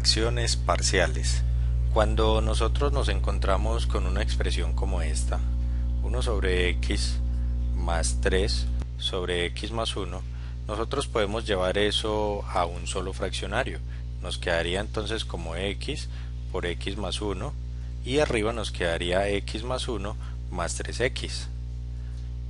Fracciones parciales. Cuando nosotros nos encontramos con una expresión como esta, 1 sobre x más 3 sobre x más 1, nosotros podemos llevar eso a un solo fraccionario. Nos quedaría entonces como x por x más 1 y arriba nos quedaría x más 1 más 3x.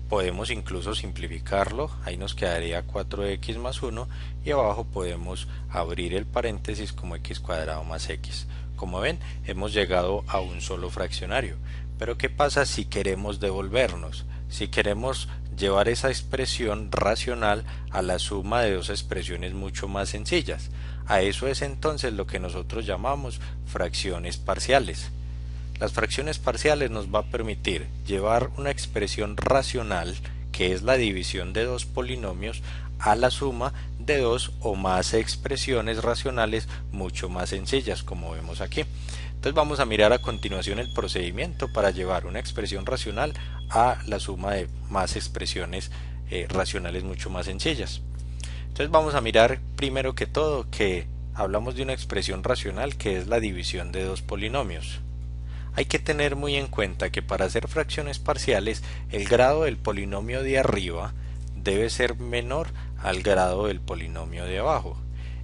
Podemos incluso simplificarlo, ahí nos quedaría 4x más 1 y abajo podemos abrir el paréntesis como x cuadrado más x. Como ven, hemos llegado a un solo fraccionario. Pero ¿qué pasa si queremos devolvernos? Si queremos llevar esa expresión racional a la suma de dos expresiones mucho más sencillas. A eso es entonces lo que nosotros llamamos fracciones parciales. Las fracciones parciales nos va a permitir llevar una expresión racional, que es la división de dos polinomios, a la suma de dos o más expresiones racionales mucho más sencillas, como vemos aquí. Entonces vamos a mirar a continuación el procedimiento para llevar una expresión racional a la suma de más expresiones racionales mucho más sencillas. Entonces vamos a mirar primero que todo que hablamos de una expresión racional que es la división de dos polinomios. Hay que tener muy en cuenta que para hacer fracciones parciales el grado del polinomio de arriba debe ser menor al grado del polinomio de abajo.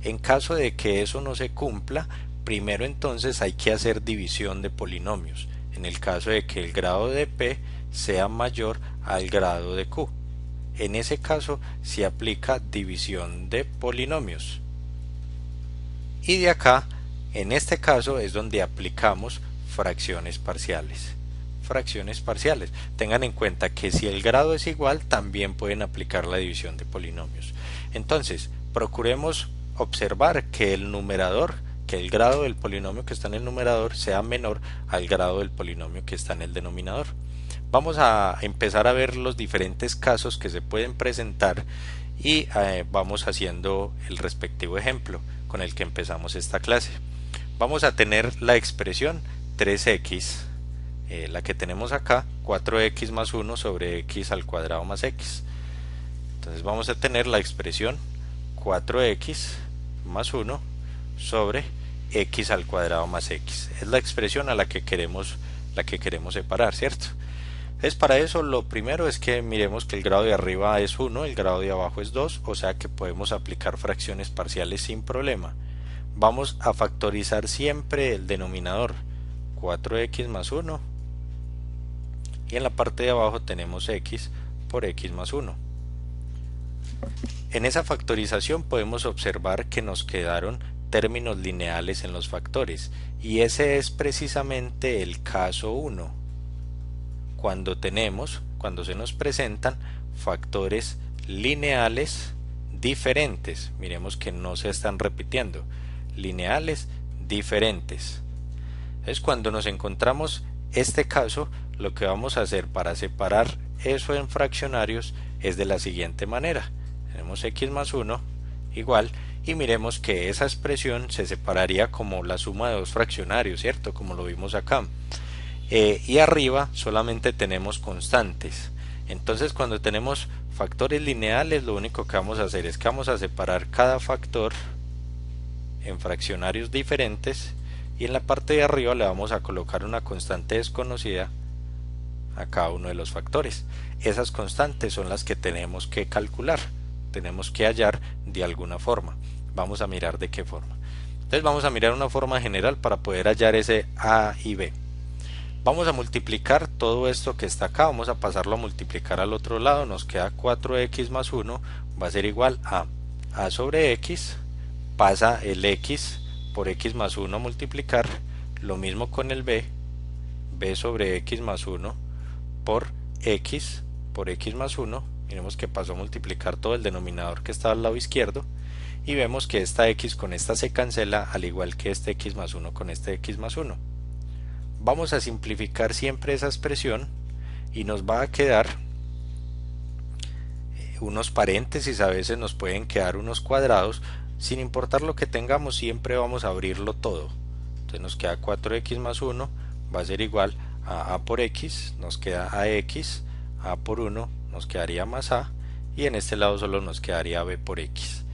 En caso de que eso no se cumpla, primero entonces hay que hacer división de polinomios, en el caso de que el grado de p sea mayor al grado de q. En ese caso se aplica división de polinomios. Y de acá, en este caso es donde aplicamos fracciones parciales. Fracciones parciales. Tengan en cuenta que si el grado es igual, también pueden aplicar la división de polinomios. Entonces, procuremos observar que el numerador, que el grado del polinomio que está en el numerador sea menor al grado del polinomio que está en el denominador. Vamos a empezar a ver los diferentes casos que se pueden presentar y vamos haciendo el respectivo ejemplo con el que empezamos esta clase. Vamos a tener la expresión 3x, la que tenemos acá, 4x más 1 sobre x al cuadrado más x. Entonces vamos a tener la expresión 4x más 1 sobre x al cuadrado más x. Es la expresión a la que queremos separar, ¿cierto? Entonces para eso lo primero es que miremos que el grado de arriba es 1, el grado de abajo es 2, o sea que podemos aplicar fracciones parciales sin problema. Vamos a factorizar siempre el denominador, 4x más 1, y en la parte de abajo tenemos x por x más 1. En esa factorización podemos observar que nos quedaron términos lineales en los factores, y ese es precisamente el caso 1, cuando se nos presentan factores lineales diferentes. Miremos que no se están repitiendo, lineales diferentes. Es cuando nos encontramos este caso, lo que vamos a hacer para separar eso en fraccionarios es de la siguiente manera. Tenemos x más 1 igual, y miremos que esa expresión se separaría como la suma de dos fraccionarios, ¿cierto? Como lo vimos acá. Y arriba solamente tenemos constantes. Entonces cuando tenemos factores lineales, lo único que vamos a hacer es que vamos a separar cada factor en fraccionarios diferentes, y en la parte de arriba le vamos a colocar una constante desconocida a cada uno de los factores. Esas constantes son las que tenemos que calcular, tenemos que hallar de alguna forma. Vamos a mirar de qué forma. Entonces vamos a mirar una forma general para poder hallar ese a y b. Vamos a multiplicar todo esto que está acá, vamos a pasarlo a multiplicar al otro lado, nos queda 4x más 1 va a ser igual a sobre x, pasa el x por x más 1 a multiplicar, lo mismo con el b sobre x más 1 por x más 1, miremos que pasó a multiplicar todo el denominador que está al lado izquierdo, y vemos que esta x con esta se cancela, al igual que este x más 1 con este x más 1. Vamos a simplificar siempre esa expresión y nos va a quedar unos paréntesis, a veces nos pueden quedar unos cuadrados, sin importar lo que tengamos siempre vamos a abrirlo todo. Entonces nos queda 4x más 1 va a ser igual a por x, nos queda ax, a por 1 nos quedaría más a, y en este lado solo nos quedaría b por x.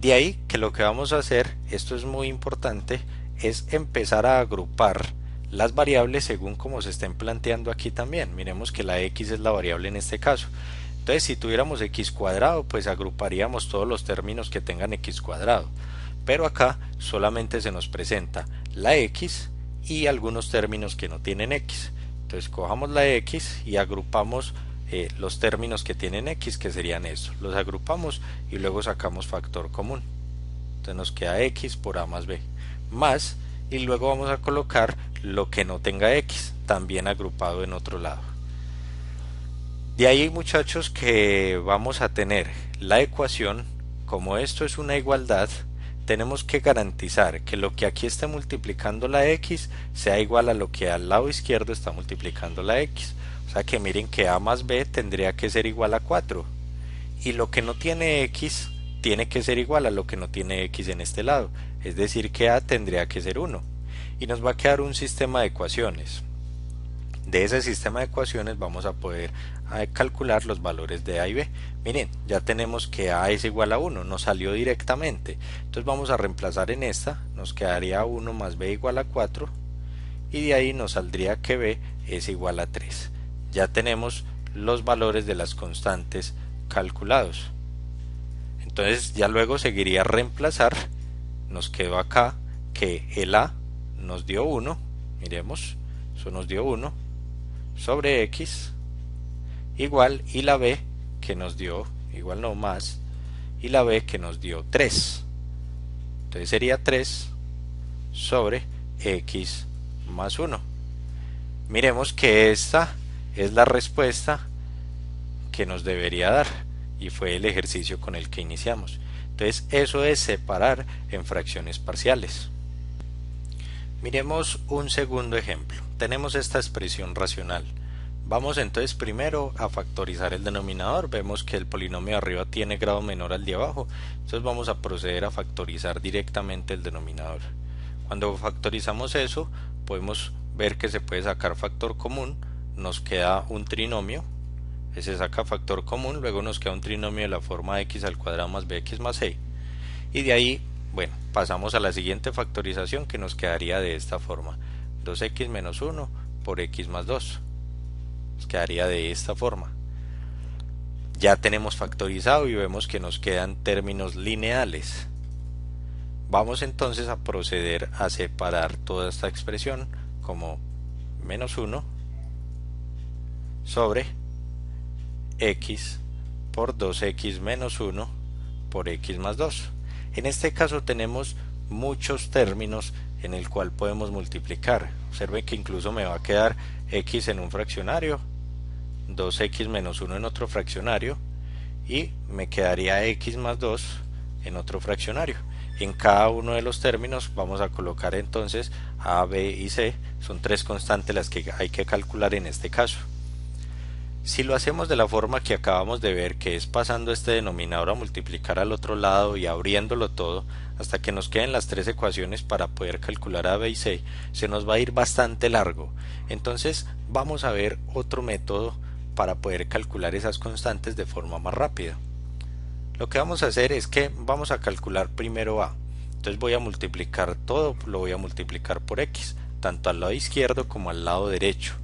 De ahí que lo que vamos a hacer, esto es muy importante, es empezar a agrupar las variables según como se estén planteando aquí también. Miremos que la x es la variable en este caso. Entonces si tuviéramos x cuadrado, pues agruparíamos todos los términos que tengan x cuadrado. Pero acá solamente se nos presenta la x y algunos términos que no tienen x. Entonces cojamos la x y agrupamos los términos que tienen x, que serían estos. Los agrupamos y luego sacamos factor común. Entonces nos queda x por a más b. Más, y luego vamos a colocar lo que no tenga x, también agrupado en otro lado. De ahí, muchachos, que vamos a tener la ecuación. Como esto es una igualdad, tenemos que garantizar que lo que aquí esté multiplicando la x sea igual a lo que al lado izquierdo está multiplicando la x. O sea que miren que a más b tendría que ser igual a 4. Y lo que no tiene x tiene que ser igual a lo que no tiene x en este lado. Es decir que a tendría que ser 1. Y nos va a quedar un sistema de ecuaciones. De ese sistema de ecuaciones vamos a poder calcular los valores de a y b. Miren, ya tenemos que a es igual a 1, nos salió directamente. Entonces vamos a reemplazar en esta, nos quedaría 1 más b igual a 4, y de ahí nos saldría que b es igual a 3. Ya tenemos los valores de las constantes calculados. Entonces ya luego seguiría reemplazar. Nos quedó acá que el a nos dio 1, miremos, eso nos dio 1, sobre x, igual, y la b que nos dio, igual no más, y la b que nos dio 3. Entonces sería 3 sobre x más 1. Miremos que esta es la respuesta que nos debería dar, y fue el ejercicio con el que iniciamos. Entonces eso es separar en fracciones parciales. Miremos un segundo ejemplo. Tenemos esta expresión racional. Vamos entonces primero a factorizar el denominador. Vemos que el polinomio de arriba tiene grado menor al de abajo. Entonces vamos a proceder a factorizar directamente el denominador. Cuando factorizamos eso, podemos ver que se puede sacar factor común. Nos queda un trinomio. Se saca factor común, luego nos queda un trinomio de la forma x al cuadrado más bx más c. Y de ahí, bueno, pasamos a la siguiente factorización, que nos quedaría de esta forma: 2x menos 1 por x más 2. Nos quedaría de esta forma. Ya tenemos factorizado y vemos que nos quedan términos lineales. Vamos entonces a proceder a separar toda esta expresión como menos 1 sobre x por 2x menos 1 por x más 2. En este caso tenemos muchos términos en el cual podemos multiplicar. Observen que incluso me va a quedar x en un fraccionario, 2x menos 1 en otro fraccionario, y me quedaría x más 2 en otro fraccionario. En cada uno de los términos vamos a colocar entonces a, b y c. Son tres constantes las que hay que calcular en este caso. Si lo hacemos de la forma que acabamos de ver, que es pasando este denominador a multiplicar al otro lado y abriéndolo todo hasta que nos queden las tres ecuaciones para poder calcular a, b y c, se nos va a ir bastante largo. Entonces vamos a ver otro método para poder calcular esas constantes de forma más rápida. Lo que vamos a hacer es que vamos a calcular primero a. Entonces voy a multiplicar todo, lo voy a multiplicar por x, tanto al lado izquierdo como al lado derecho.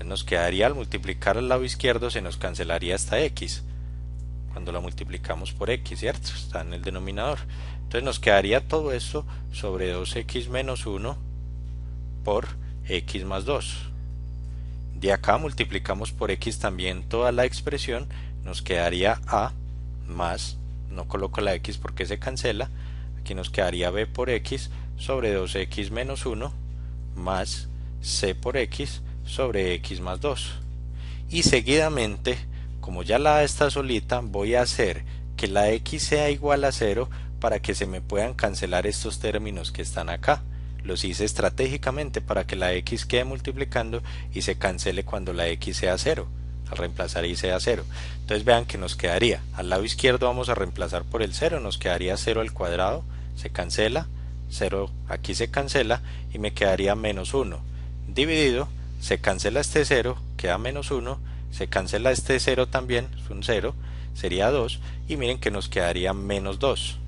Nos quedaría, al multiplicar al lado izquierdo se nos cancelaría esta x cuando la multiplicamos por x, ¿cierto? Está en el denominador. Entonces nos quedaría todo esto sobre 2x menos 1 por x más 2. De acá multiplicamos por x también toda la expresión. Nos quedaría a más, no coloco la x porque se cancela, aquí nos quedaría b por x sobre 2x menos 1 más c por x sobre x más 2. Y seguidamente, como ya la a está solita, voy a hacer que la x sea igual a 0 para que se me puedan cancelar estos términos que están acá. Los hice estratégicamente para que la x quede multiplicando y se cancele cuando la x sea 0. Al reemplazar y sea 0. Entonces vean que nos quedaría, al lado izquierdo vamos a reemplazar por el 0, nos quedaría 0 al cuadrado, se cancela, 0 aquí se cancela y me quedaría menos 1 dividido. Se cancela este 0, queda menos 1, se cancela este 0 también, es un 0, sería 2, y miren que nos quedaría menos 2.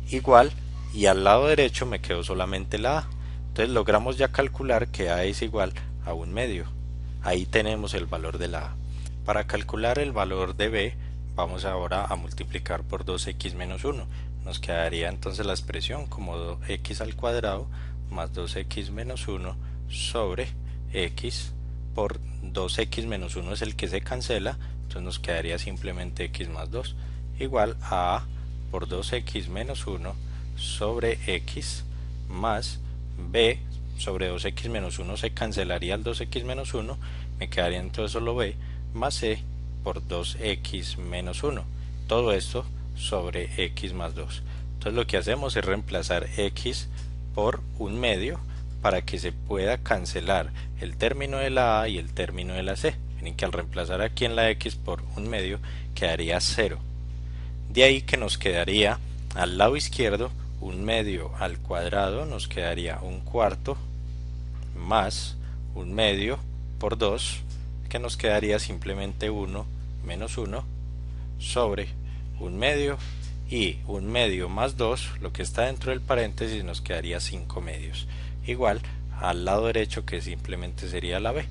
igual, y al lado derecho me quedó solamente la a. Entonces logramos ya calcular que a es igual a 1/2. Ahí tenemos el valor de la a. Para calcular el valor de b, vamos ahora a multiplicar por 2x menos 1. Nos quedaría entonces la expresión como x al cuadrado más 2x menos 1 sobre x por 2x menos 1 es el que se cancela, entonces nos quedaría simplemente x más 2 igual a a por 2x menos 1 sobre x más b sobre 2x menos 1 se cancelaría el 2x menos 1, me quedaría entonces solo b más c por 2x menos 1, todo esto sobre x más 2. Entonces lo que hacemos es reemplazar x por 1/2 para que se pueda cancelar el término de la a y el término de la c. Miren que al reemplazar aquí en la x por 1/2 quedaría 0. De ahí que nos quedaría al lado izquierdo 1/2 al cuadrado, nos quedaría 1/4 más 1/2 por 2, que nos quedaría simplemente 1 menos 1 sobre 1/2 y 1/2 más 2, lo que está dentro del paréntesis, nos quedaría 5/2 igual al lado derecho, que simplemente sería la b,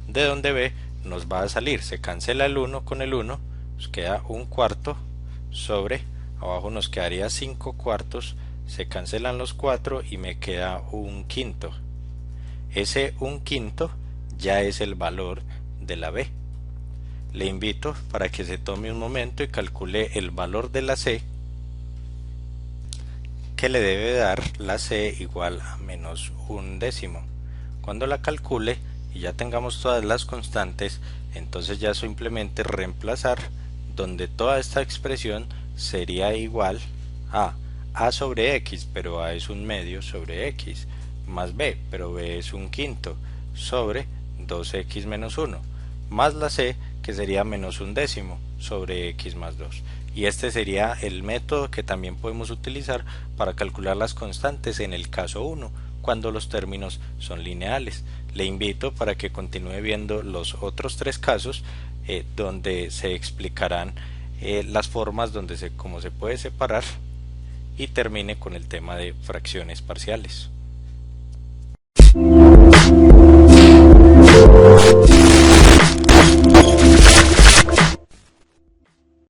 de donde b nos va a salir, se cancela el 1 con el 1, nos queda 1/4 sobre, abajo nos quedaría 5/4, se cancelan los 4 y me queda 1/5. Ese 1/5 ya es el valor de la b. Le invito para que se tome un momento y calcule el valor de la c, que le debe dar la c igual a menos 1/10. Cuando la calcule y ya tengamos todas las constantes, entonces ya simplemente reemplazar donde toda esta expresión sería igual a sobre x, pero a es 1/2 sobre x, más b, pero b es 1/5 sobre 2x menos 1, más la c, que sería menos 1/10 sobre x más 2. Y este sería el método que también podemos utilizar para calcular las constantes en el caso 1, cuando los términos son lineales. Le invito para que continúe viendo los otros 3 casos donde se explicarán las formas cómo se puede separar, y termine con el tema de fracciones parciales.